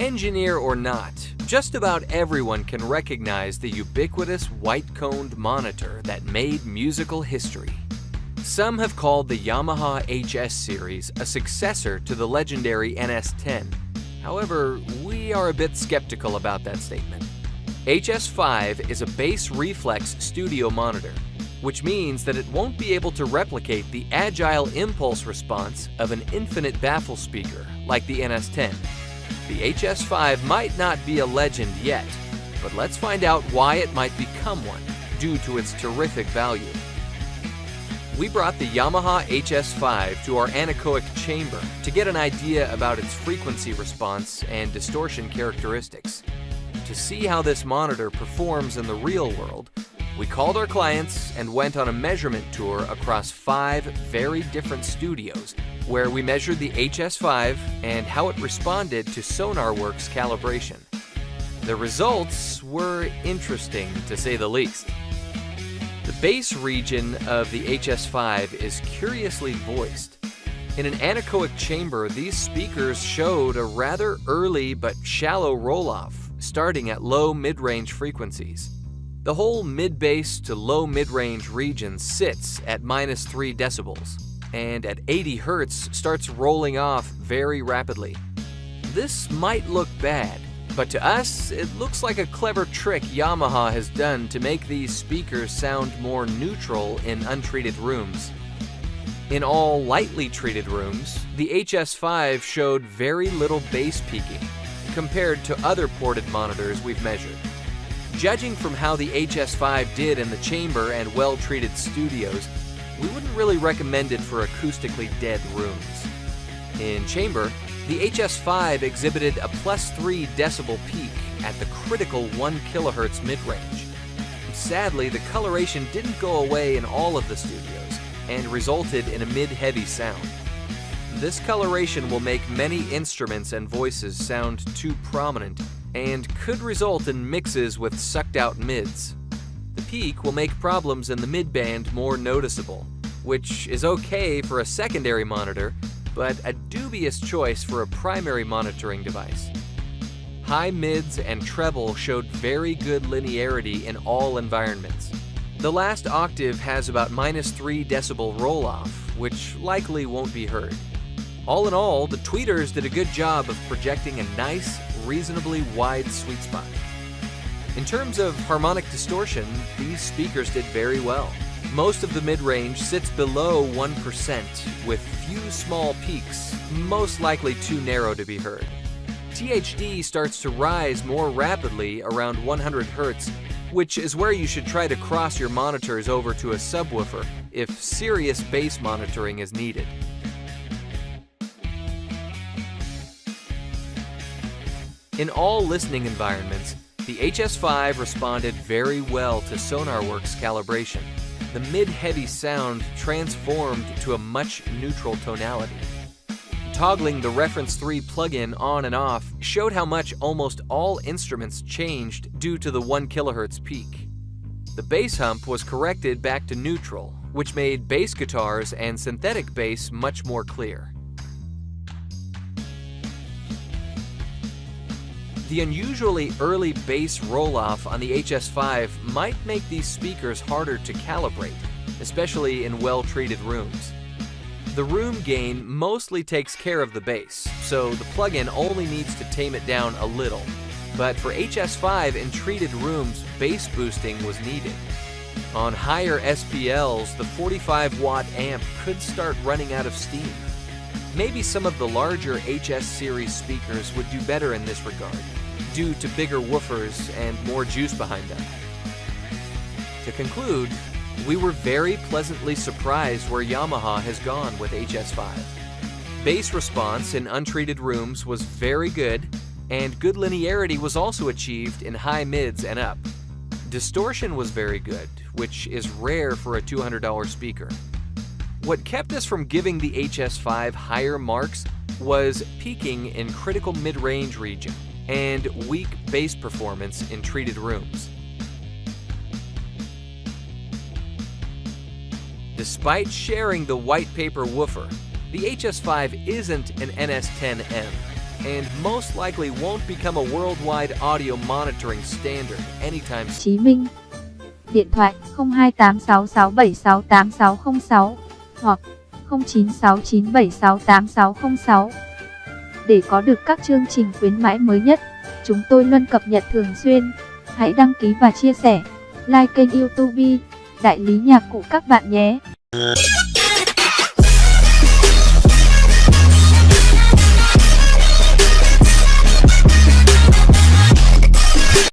Engineer or not, just about everyone can recognize the ubiquitous white-coned monitor that made musical history. Some have called the Yamaha HS series a successor to the legendary NS10. However, we are a bit skeptical about that statement. HS5 is a bass reflex studio monitor, which means that it won't be able to replicate the agile impulse response of an infinite baffle speaker like the NS10. The HS5 might not be a legend yet, but let's find out why it might become one due to its terrific value. We brought the Yamaha HS5 to our anechoic chamber to get an idea about its frequency response and distortion characteristics. To see how this monitor performs in the real world, we called our clients and went on a measurement tour across 5 very different studios where we measured the HS5 and how it responded to SonarWorks calibration. The results were interesting, to say the least. The bass region of the HS5 is curiously voiced. In an anechoic chamber, these speakers showed a rather early but shallow roll-off, starting at low mid-range frequencies. The whole mid-bass to low mid-range region sits at -3 decibels, and at 80 Hz starts rolling off very rapidly. This might look bad, but to us, it looks like a clever trick Yamaha has done to make these speakers sound more neutral in untreated rooms. In all lightly treated rooms, the HS5 showed very little bass peaking compared to other ported monitors we've measured. Judging from how the HS5 did in the chamber and well-treated studios, we wouldn't really recommend it for acoustically dead rooms. In chamber, the HS5 exhibited a +3 decibel peak at the critical 1 kHz mid-range. Sadly, the coloration didn't go away in all of the studios and resulted in a mid-heavy sound. This coloration will make many instruments and voices sound too prominent and could result in mixes with sucked-out mids. The peak will make problems in the mid-band more noticeable, which is okay for a secondary monitor, but a dubious choice for a primary monitoring device. High mids and treble showed very good linearity in all environments. The last octave has about -3 decibel roll-off, which likely won't be heard. All in all, the tweeters did a good job of projecting a nice, reasonably wide sweet spot. In terms of harmonic distortion, these speakers did very well. Most of the mid-range sits below 1%, with few small peaks, most likely too narrow to be heard. THD starts to rise more rapidly around 100 Hz, which is where you should try to cross your monitors over to a subwoofer if serious bass monitoring is needed. In all listening environments, the HS5 responded very well to SonarWorks calibration. The mid-heavy sound transformed to a much neutral tonality. Toggling the Reference 3 plugin on and off showed how much almost all instruments changed due to the 1 kHz peak. The bass hump was corrected back to neutral, which made bass guitars and synthetic bass much more clear. The unusually early bass roll-off on the HS5 might make these speakers harder to calibrate, especially in well-treated rooms. The room gain mostly takes care of the bass, so the plugin only needs to tame it down a little. But for HS5 in treated rooms, bass boosting was needed. On higher SPLs, the 45-watt amp could start running out of steam. Maybe some of the larger HS series speakers would do better in this regard, due to bigger woofers and more juice behind them. To conclude, we were very pleasantly surprised where Yamaha has gone with HS5. Bass response in untreated rooms was very good, and good linearity was also achieved in high mids and up. Distortion was very good, which is rare for a $200 speaker. What kept us from giving the HS5 higher marks was peaking in critical mid-range region and weak bass performance in treated rooms. Despite sharing the white paper woofer, the HS5 isn't an NS10M. and most likely won't become a worldwide audio monitoring standard anytime soon. Chí Minh. Điện thoại 028667688606 hoặc 0969768606. Để có được các chương trình khuyến mãi mới nhất, chúng tôi luôn cập nhật thường xuyên. Hãy đăng ký và chia sẻ, like kênh YouTube Đại lý nhạc cụ các bạn nhé.